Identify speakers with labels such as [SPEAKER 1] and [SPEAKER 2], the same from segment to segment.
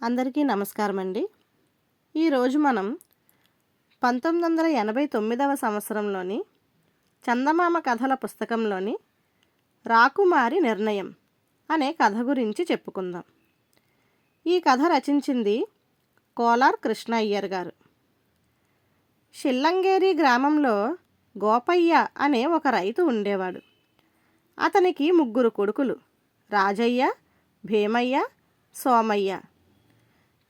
[SPEAKER 1] అందరికీ నమస్కారం అండి. ఈరోజు మనం 1989వ సంవత్సరంలోని చందమామ కథల పుస్తకంలోని రాకుమారి నిర్ణయం అనే కథ గురించి చెప్పుకుందాం. ఈ కథ రచించింది కోలార్ కృష్ణ అయ్యర్ గారు. షిల్లంగేరి గ్రామంలో గోపయ్య అనే ఒక రైతు ఉండేవాడు. అతనికి 3 కొడుకులు, రాజయ్య, భీమయ్య, సోమయ్య.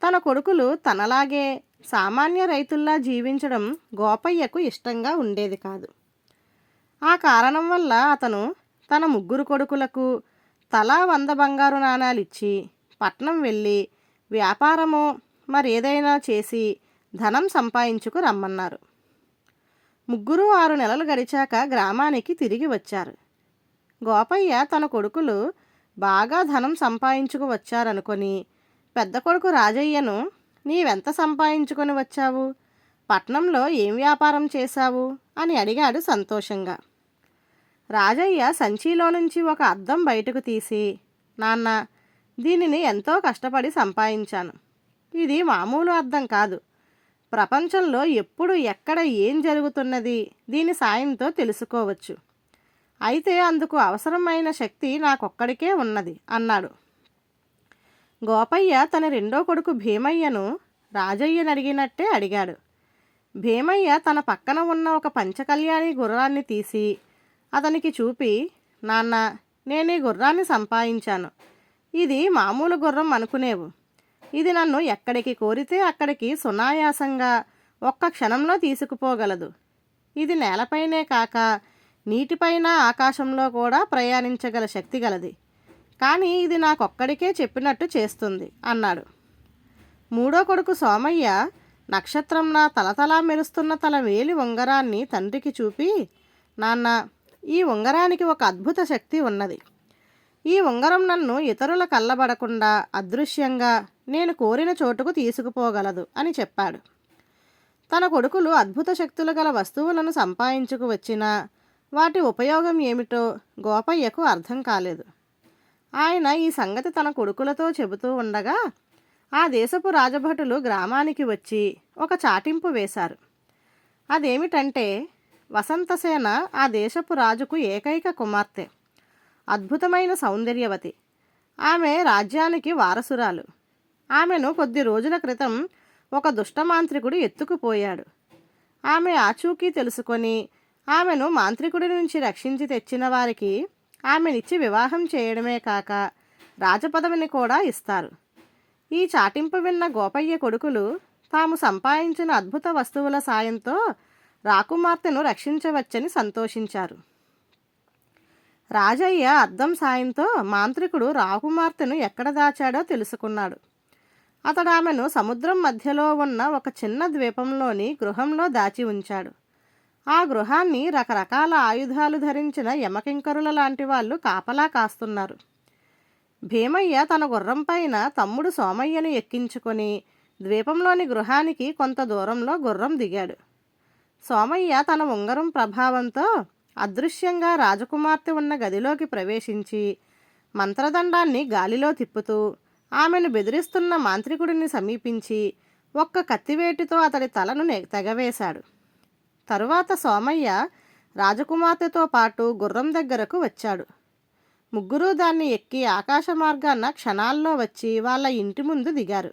[SPEAKER 1] తన కొడుకులు తనలాగే సామాన్య రైతుల్లా జీవించడం గోపయ్యకు ఇష్టంగా ఉండేది కాదు. ఆ కారణం వల్ల అతను తన 3 కొడుకులకు తలా 100 బంగారు నాణాలిచ్చి పట్నం వెళ్ళి వ్యాపారమో మరేదైనా చేసి ధనం సంపాదించుకు రమ్మన్నారు. 3 6 నెలలు గడిచాక గ్రామానికి తిరిగి వచ్చారు. గోపయ్య తన కొడుకులు బాగా ధనం సంపాదించుకు వచ్చారనుకొని పెద్ద కొడుకు రాజయ్యను, నీవెంత సంపాదించుకొని వచ్చావు, పట్నంలో ఏం వ్యాపారం చేశావు అని అడిగాడు సంతోషంగా. రాజయ్య సంచిలో నుంచి ఒక అద్దం బయటకు తీసి, నాన్న, దీనిని ఎంతో కష్టపడి సంపాదించాను. ఇది మామూలు అద్దం కాదు. ప్రపంచంలో ఎప్పుడు ఎక్కడ ఏం జరుగుతున్నది దీని సాయంతో తెలుసుకోవచ్చు. అయితే అందుకు అవసరమైన శక్తి నాకొక్కడికే ఉన్నది అన్నాడు. గోపయ్య తన 2వ కొడుకు భీమయ్యను రాజయ్యను అడిగినట్టే అడిగాడు. భీమయ్య తన పక్కన ఉన్న ఒక పంచకళ్యాణి గుర్రాన్ని తీసి అతనికి చూపి, నాన్న, నేనే గుర్రాన్ని సంపాదించాను. ఇది మామూలు గుర్రం అనుకునేవు. ఇది నన్ను ఎక్కడికి కోరితే అక్కడికి సునాయాసంగా ఒక్క క్షణంలో తీసుకుపోగలదు. ఇది నేలపైనే కాక నీటిపైన ఆకాశంలో కూడా ప్రయాణించగల శక్తి గలది. కానీ ఇది నాకొక్కడికే చెప్పినట్టు చేస్తుంది అన్నాడు. 3వ కొడుకు సోమయ్య నక్షత్రంలా తలతలా మెరుస్తున్న తల వేలి ఉంగరాన్ని తండ్రికి చూపి, నాన్న, ఈ ఉంగరానికి ఒక అద్భుత శక్తి ఉన్నది. ఈ ఉంగరం నన్ను ఇతరుల కళ్ళబడకుండా అదృశ్యంగా నేను కోరిన చోటుకు తీసుకుపోగలదు అని చెప్పాడు. తన కొడుకులు అద్భుత శక్తులు గల వస్తువులను సంపాదించుకు వచ్చినా వాటి ఉపయోగం ఏమిటో గోపయ్యకు అర్థం కాలేదు. ఆయన ఈ సంగతి తన కొడుకులతో చెబుతూ ఉండగా ఆ దేశపు రాజభటులు గ్రామానికి వచ్చి ఒక చాటింపు వేశారు. అదేమిటంటే, వసంతసేన ఆ దేశపు రాజుకు ఏకైక కుమార్తె, అద్భుతమైన సౌందర్యవతి. ఆమె రాజ్యానికి వారసురాలు. ఆమెను కొద్ది రోజుల క్రితం ఒక దుష్టమాంత్రికుడు ఎత్తుకుపోయాడు. ఆమె ఆచూకీ తెలుసుకొని ఆమెను మాంత్రికుడి నుంచి రక్షించి తెచ్చిన వారికి ఆమెనిచ్చి వివాహం చేయడమే కాక రాజపదవిని కూడా ఇస్తారు. ఈ చాటింపు విన్న గోపయ్య కొడుకులు తాము సంపాదించిన అద్భుత వస్తువుల సాయంతో రాకుమార్తెను రక్షించవచ్చని సంతోషించారు. రాజయ్య అద్దం సాయంతో మాంత్రికుడు రాకుమార్తెను ఎక్కడ దాచాడో తెలుసుకున్నాడు. అతడు ఆమెను సముద్రం మధ్యలో ఉన్న ఒక చిన్న ద్వీపంలోని గృహంలో దాచి ఉంచాడు. ఆ గృహాన్ని రకరకాల ఆయుధాలు ధరించిన యమకింకరుల లాంటి వాళ్ళు కాపలా కాస్తున్నారు. భీమయ్య తన గుర్రం పైన తమ్ముడు సోమయ్యను ఎక్కించుకొని ద్వీపంలోని గృహానికి కొంత దూరంలో గుర్రం దిగాడు. సోమయ్య తన ఉంగరం ప్రభావంతో అదృశ్యంగా రాజకుమార్తె ఉన్న గదిలోకి ప్రవేశించి మంత్రదండాన్ని గాలిలో తిప్పుతూ ఆమెను బెదిరిస్తున్న మాంత్రికుడిని సమీపించి ఒక్క కత్తివేటితో అతడి తలను తెగవేశాడు. తరువాత సోమయ్య రాజకుమార్తెతో పాటు గుర్రం దగ్గరకు వచ్చాడు. 3 దాన్ని ఎక్కి ఆకాశ మార్గాన క్షణాల్లో వచ్చి వాళ్ళ ఇంటి ముందు దిగారు.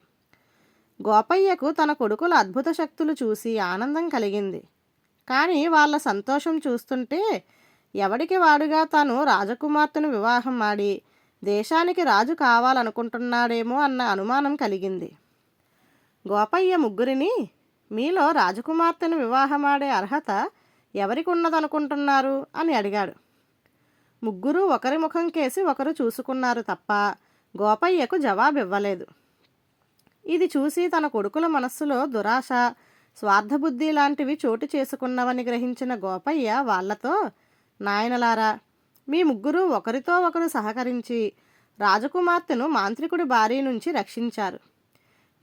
[SPEAKER 1] గోపయ్యకు తన కొడుకుల అద్భుత శక్తులు చూసి ఆనందం కలిగింది. కానీ వాళ్ళ సంతోషం చూస్తుంటే ఎవడికి వాడుగా తాను రాజకుమార్తెను వివాహం ఆడి దేశానికి రాజు కావాలనుకుంటున్నాడేమో అన్న అనుమానం కలిగింది. గోపయ్య 3ని, మీలో రాజకుమార్తెను వివాహమాడే అర్హత ఎవరికి ఉన్నదనుకుంటున్నారు అని అడిగాడు. 3 ఒకరి ముఖం కేసి ఒకరు చూసుకున్నారు తప్ప గోపయ్యకు జవాబివ్వలేదు. ఇది చూసి తన కొడుకుల మనస్సులో దురాశ, స్వార్థబుద్ధి లాంటివి చోటు చేసుకున్నవని గ్రహించిన గోపయ్య వాళ్లతో, నాయనలారా, మీ 3 ఒకరితో ఒకరు సహకరించి రాజకుమార్తెను మాంత్రికుడి బారి నుంచి రక్షించారు.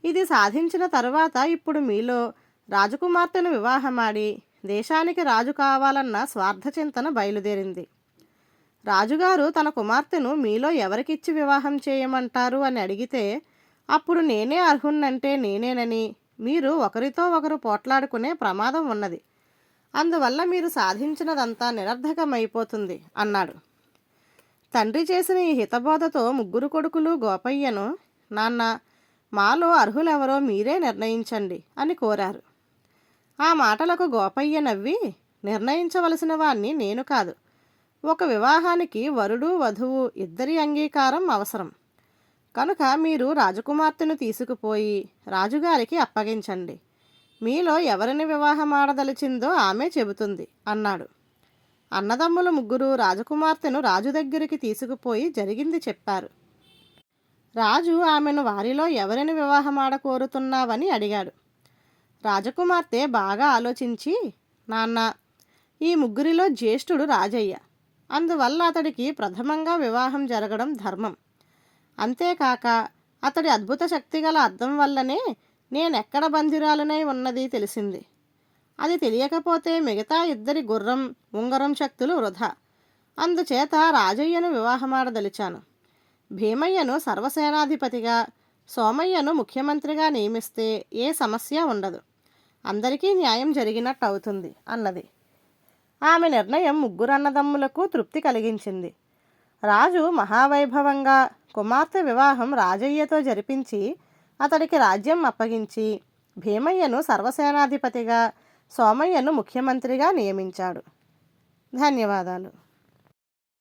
[SPEAKER 1] ఇది సాధించిన తరువాత ఇప్పుడు మీలో రాజకుమార్తెను వివాహమాడి దేశానికి రాజు కావాలన్న స్వార్థ చింతన బయలుదేరింది. రాజుగారు తన కుమార్తెను మీలో ఎవరికిచ్చి వివాహం చేయమంటారు అని అడిగితే అప్పుడు నేనే అర్హున్నంటే నేనేనని, మీరు ఒకరితో ఒకరు పోట్లాడుకునే ప్రమాదం ఉన్నది. అందువల్ల మీరు సాధించినదంతా నిరర్ధకమైపోతుంది అన్నాడు. తండ్రి చేసిన ఈ హితబోధతో ముగ్గురు కొడుకులు గోపయ్యను, నాన్న, మాలో అర్హులెవరో మీరే నిర్ణయించండి అని కోరారు. ఆ మాటలకు గోపయ్య నవ్వి, నిర్ణయించవలసిన వాణ్ణి నేను కాదు. ఒక వివాహానికి వరుడు వధువు ఇద్దరి అంగీకారం అవసరం. కనుక మీరు రాజకుమార్తెను తీసుకుపోయి రాజుగారికి అప్పగించండి. మీలో ఎవరిని వివాహమాడదలిచిందో ఆమె చెబుతుంది అన్నాడు. అన్నదమ్ములు ముగ్గురు రాజకుమార్తెను రాజు దగ్గరికి తీసుకుపోయి జరిగింది చెప్పారు. రాజు ఆమెను వారిలో ఎవరిని వివాహమాడకోరుతున్నావని అడిగాడు. రాజకుమార్తె బాగా ఆలోచించి, నాన్న, ఈ ముగ్గురిలో జ్యేష్ఠుడు రాజయ్య. అందువల్ల అతడికి ప్రథమంగా వివాహం జరగడం ధర్మం. అంతేకాక అతడి అద్భుత శక్తిగల అద్దం వల్లనే నేనెక్కడ బంధిరాలనై ఉన్నది తెలిసింది. అది తెలియకపోతే మిగతా ఇద్దరి గుర్రం ఉంగరం శక్తులు వృధా. అందుచేత రాజయ్యను వివాహమాడదలిచాను. భీమయ్యను సర్వసేనాధిపతిగా, సోమయ్యను ముఖ్యమంత్రిగా నియమిస్తే ఏ సమస్య ఉండదు. అందరికీ న్యాయం జరిగినట్టు అవుతుంది అన్నది. ఆమె నిర్ణయం ముగ్గురు అన్నదమ్ములకు తృప్తి కలిగించింది. రాజు మహావైభవంగా కుమార్తె వివాహం రాజయ్యతో జరిపించి అతడికి రాజ్యం అప్పగించి భీమయ్యను సర్వసేనాధిపతిగా, సోమయ్యను ముఖ్యమంత్రిగా నియమించాడు. ధన్యవాదాలు.